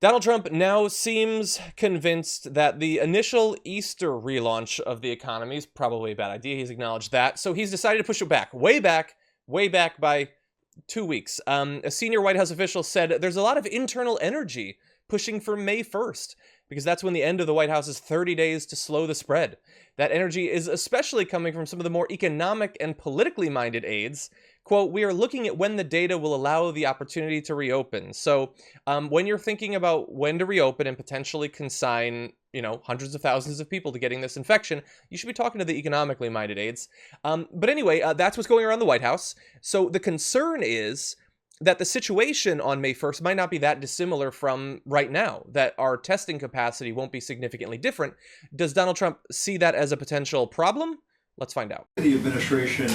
Donald Trump now seems convinced that the initial Easter relaunch of the economy is probably a bad idea. He's acknowledged that. So he's decided to push it back, way back by 2 weeks. A senior White House official said there's a lot of internal energy pushing for May 1st, because that's when the end of the White House's 30 days to slow the spread. That energy is especially coming from some of the more economic and politically minded aides. Quote, we are looking at when the data will allow the opportunity to reopen. So when you're thinking about when to reopen and potentially consign, hundreds of thousands of people to getting this infection, you should be talking to the economically minded aides. But anyway, that's what's going around the White House. So the concern is that the situation on May 1st might not be that dissimilar from right now, that our testing capacity won't be significantly different. Does Donald Trump see that as a potential problem? Let's find out. The administration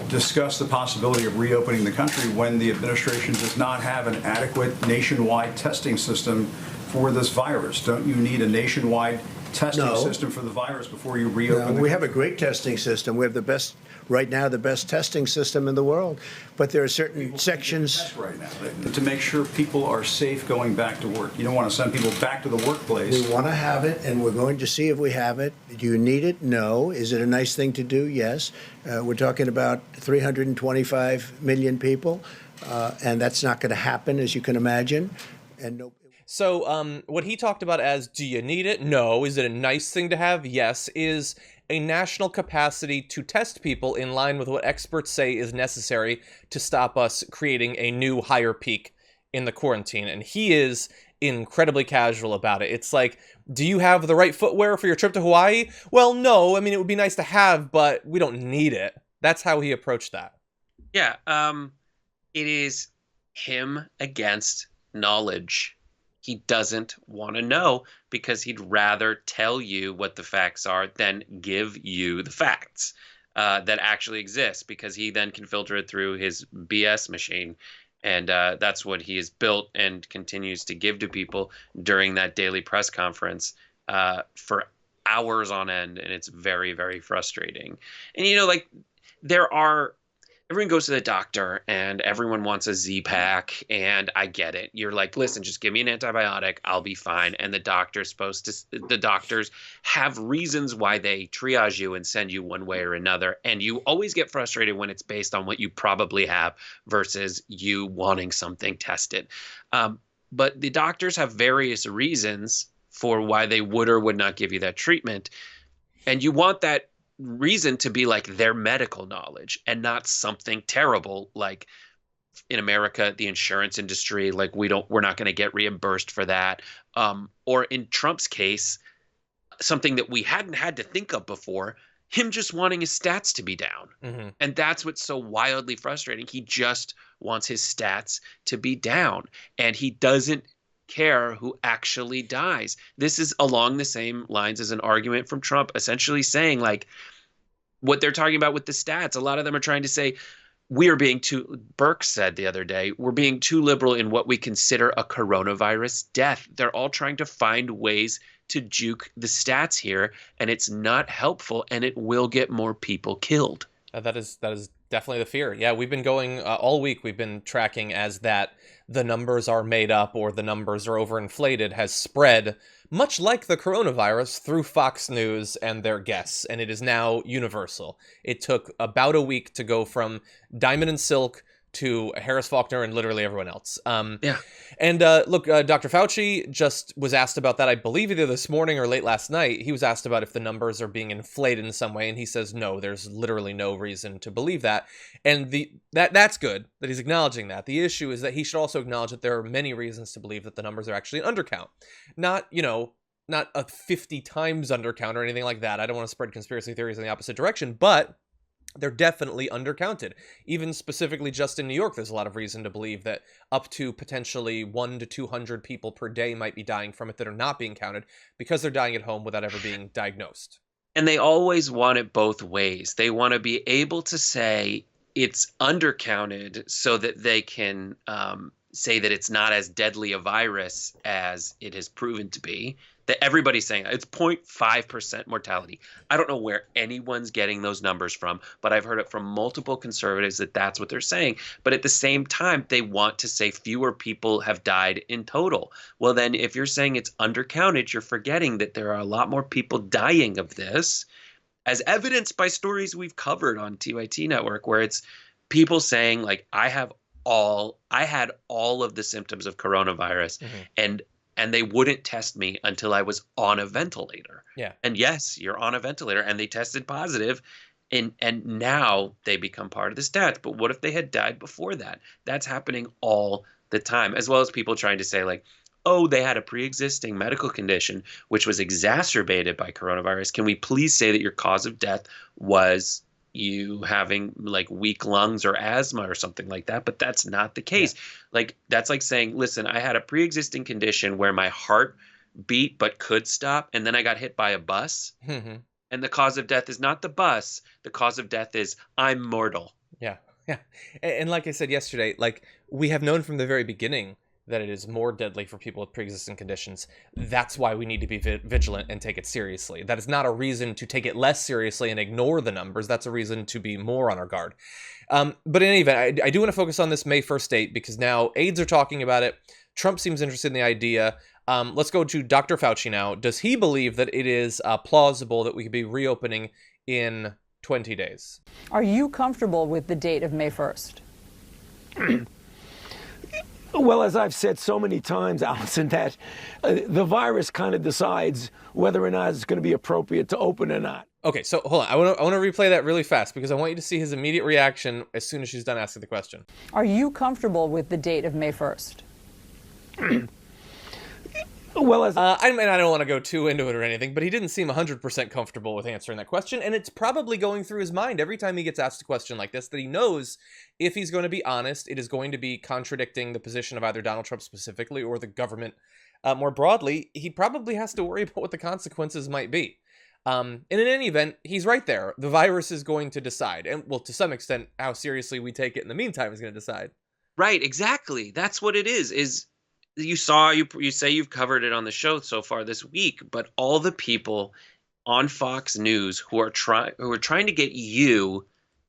discussed the possibility of reopening the country when the administration does not have an adequate nationwide testing system for this virus. Don't you need a nationwide testing system for the virus before you reopen? We have a great testing system. We have the best, right now, the best testing system in the world. But there are certain sections right now to make sure people are safe going back to work. You don't want to send people back to the workplace. We want to have it, and we're going to see if we have it. Do you need it? No. Is it a nice thing to do? Yes. We're talking about 325 million people, and that's not going to happen, as you can imagine. And no. So what he talked about as, do you need it? No. Is it a nice thing to have? Yes. Is a national capacity to test people in line with what experts say is necessary to stop us creating a new higher peak in the quarantine. And he is incredibly casual about it. It's like, do you have the right footwear for your trip to Hawaii? Well, no. I mean, it would be nice to have, but we don't need it. That's how he approached that. Yeah. It is him against knowledge. He doesn't want to know because he'd rather tell you what the facts are than give you the facts that actually exist, because he then can filter it through his BS machine. And that's what he has built and continues to give to people during that daily press conference for hours on end. And it's very, very frustrating. And, everyone goes to the doctor and everyone wants a Z-Pack, and I get it. You're like, listen, just give me an antibiotic, I'll be fine. And the doctors have reasons why they triage you and send you one way or another. And you always get frustrated when it's based on what you probably have versus you wanting something tested. But the doctors have various reasons for why they would or would not give you that treatment. And you want that reason to be like their medical knowledge and not something terrible like in America, the insurance industry, like we're not going to get reimbursed for that. Or in Trump's case, something that we hadn't had to think of before, him just wanting his stats to be down. Mm-hmm. And that's what's so wildly frustrating. He just wants his stats to be down, and he doesn't care who actually dies. This is along the same lines as an argument from Trump, essentially saying like what they're talking about with the stats. A lot of them are trying to say Burke said the other day, we're being too liberal in what we consider a coronavirus death. They're all trying to find ways to juke the stats here, and it's not helpful, and it will get more people killed. That is definitely the fear. Yeah, we've been going all week. We've been tracking as that the numbers are made up or the numbers are overinflated has spread, much like the coronavirus, through Fox News and their guests, and it is now universal. It took about a week to go from Diamond and Silk to Harris Faulkner and literally everyone else. And look, Dr. Fauci just was asked about that, I believe either this morning or late last night. He was asked about if the numbers are being inflated in some way, and he says, no, there's literally no reason to believe that. And that's good that he's acknowledging that. The issue is that he should also acknowledge that there are many reasons to believe that the numbers are actually an undercount. Not a 50 times undercount or anything like that. I don't want to spread conspiracy theories in the opposite direction, but they're definitely undercounted. Even specifically just in New York, there's a lot of reason to believe that up to potentially 100 to 200 people per day might be dying from it that are not being counted because they're dying at home without ever being diagnosed. And they always want it both ways. They want to be able to say it's undercounted so that they can say that it's not as deadly a virus as it has proven to be. That everybody's saying it's 0.5% mortality. I don't know where anyone's getting those numbers from, but I've heard it from multiple conservatives that that's what they're saying. But at the same time, they want to say fewer people have died in total. Well, then if you're saying it's undercounted, you're forgetting that there are a lot more people dying of this, as evidenced by stories we've covered on TYT Network, where it's people saying like, I had all of the symptoms of coronavirus, and they wouldn't test me until I was on a ventilator. Yeah. And yes, you're on a ventilator, and they tested positive, and now they become part of the stats. But what if they had died before that? That's happening all the time, as well as people trying to say like, oh, they had a pre-existing medical condition which was exacerbated by coronavirus. Can we please say that your cause of death was you having like weak lungs or asthma or something like that? But that's not the case. Yeah. Like, that's like saying, listen, I had a pre-existing condition where my heart beat but could stop, and then I got hit by a bus. And the cause of death is not the bus. The cause of death is I'm mortal. Yeah. And like I said yesterday, like, we have known from the very beginning that it is more deadly for people with pre-existing conditions. That's why we need to be vigilant and take it seriously. That is not a reason to take it less seriously and ignore the numbers. That's a reason to be more on our guard. But in any event, I do want to focus on this May 1st date, because now aides are talking about it. Trump seems interested in the idea. Let's go to Dr. Fauci now. Does he believe that it is plausible that we could be reopening in 20 days? Are you comfortable with the date of May 1st? Well, as I've said so many times, Alisyn, that the virus kind of decides whether or not it's going to be appropriate to open or not. Okay, so hold on. I want to replay that really fast, because I want you to see his immediate reaction as soon as she's done asking the question. Are you comfortable with the date of May 1st? Well, as I mean, I don't want to go too into it or anything, but he didn't seem 100% comfortable with answering that question, and it's probably going through his mind every time he gets asked a question like this, that he knows if he's going to be honest, it is going to be contradicting the position of either Donald Trump specifically or the government more broadly. He probably has to worry about what the consequences might be. And in any event, he's right there. The virus is going to decide, and well, to some extent, how seriously we take it in the meantime is going to decide. Right, exactly. That's what it is you say you've covered it on the show so far this week, but all the people on Fox News who are trying to get you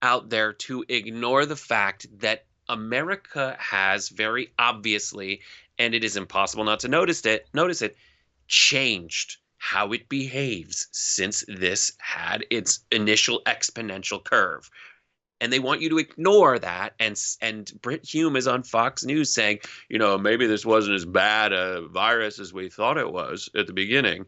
out there to ignore the fact that America has very obviously, and it is impossible not to notice it, changed how it behaves since this had its initial exponential curve. And they want you to ignore that. And Brit Hume is on Fox News saying, maybe this wasn't as bad a virus as we thought it was at the beginning.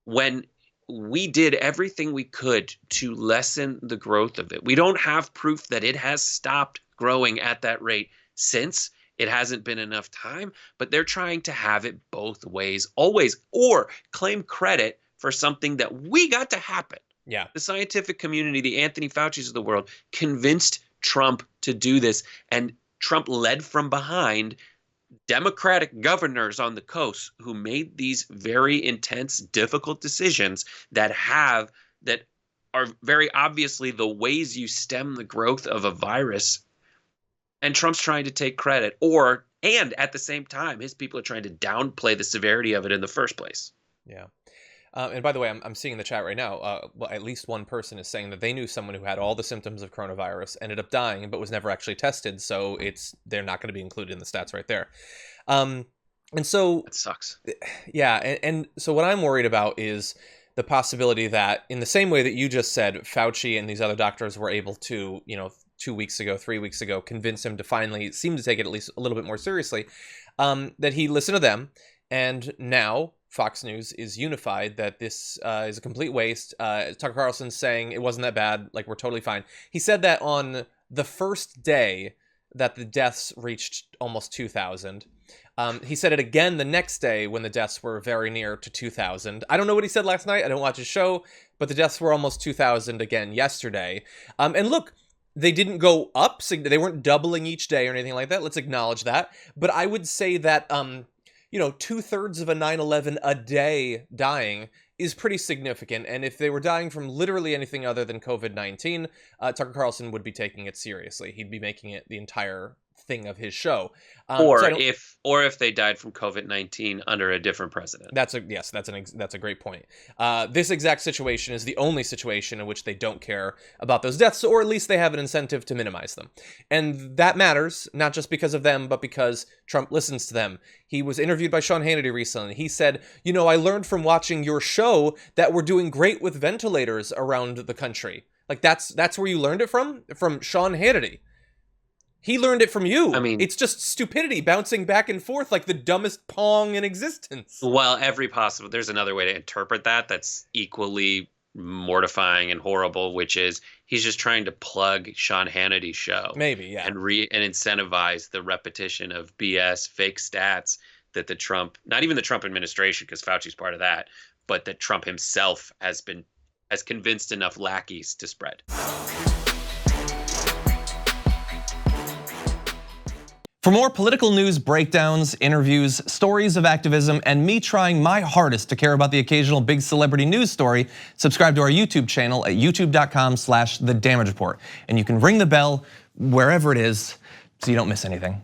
When we did everything we could to lessen the growth of it. We don't have proof that it has stopped growing at that rate since. It hasn't been enough time, but they're trying to have it both ways, always, or claim credit for something that we got to happen. Yeah. The scientific community, the Anthony Fauci's of the world, convinced Trump to do this. And Trump led from behind Democratic governors on the coast who made these very intense, difficult decisions that are very obviously the ways you stem the growth of a virus. And Trump's trying to take credit, and at the same time, his people are trying to downplay the severity of it in the first place. Yeah. And by the way, I'm seeing in the chat right now, well, at least one person is saying that they knew someone who had all the symptoms of coronavirus, ended up dying, but was never actually tested. So they're not going to be included in the stats right there. And so it sucks. Yeah. And so what I'm worried about is the possibility that in the same way that you just said, Fauci and these other doctors were able to, 2 weeks ago, 3 weeks ago, convince him to finally seem to take it at least a little bit more seriously, that he listened to them. And now Fox News is unified that this is a complete waste. Tucker Carlson's saying it wasn't that bad, like we're totally fine. He said that on the first day that the deaths reached almost 2,000. He said it again the next day when the deaths were very near to 2,000. I don't know what he said last night. I don't watch his show, but the deaths were almost 2,000 again yesterday. And look, they didn't go up. They weren't doubling each day or anything like that. Let's acknowledge that. But I would say that 2/3 of a 9/11 a day dying is pretty significant. And if they were dying from literally anything other than COVID-19, Tucker Carlson would be taking it seriously. He'd be making it the entire thing of his show. Or So if they died from COVID-19 under a different president. that's a great point. This exact situation is the only situation in which they don't care about those deaths, or at least they have an incentive to minimize them. And that matters, not just because of them, but because Trump listens to them. He was interviewed by Sean Hannity recently. He said, I learned from watching your show that we're doing great with ventilators around the country. Like, that's where you learned it from Sean Hannity. He learned it from you. I mean, it's just stupidity bouncing back and forth like the dumbest pong in existence. Well, there's another way to interpret that that's equally mortifying and horrible, which is he's just trying to plug Sean Hannity's show. Maybe, yeah. And incentivize the repetition of BS, fake stats that not even the Trump administration, because Fauci's part of that, but that Trump himself has convinced enough lackeys to spread. For more political news breakdowns, interviews, stories of activism, and me trying my hardest to care about the occasional big celebrity news story, subscribe to our YouTube channel at youtube.com/The Damage Report. And you can ring the bell wherever it is so you don't miss anything.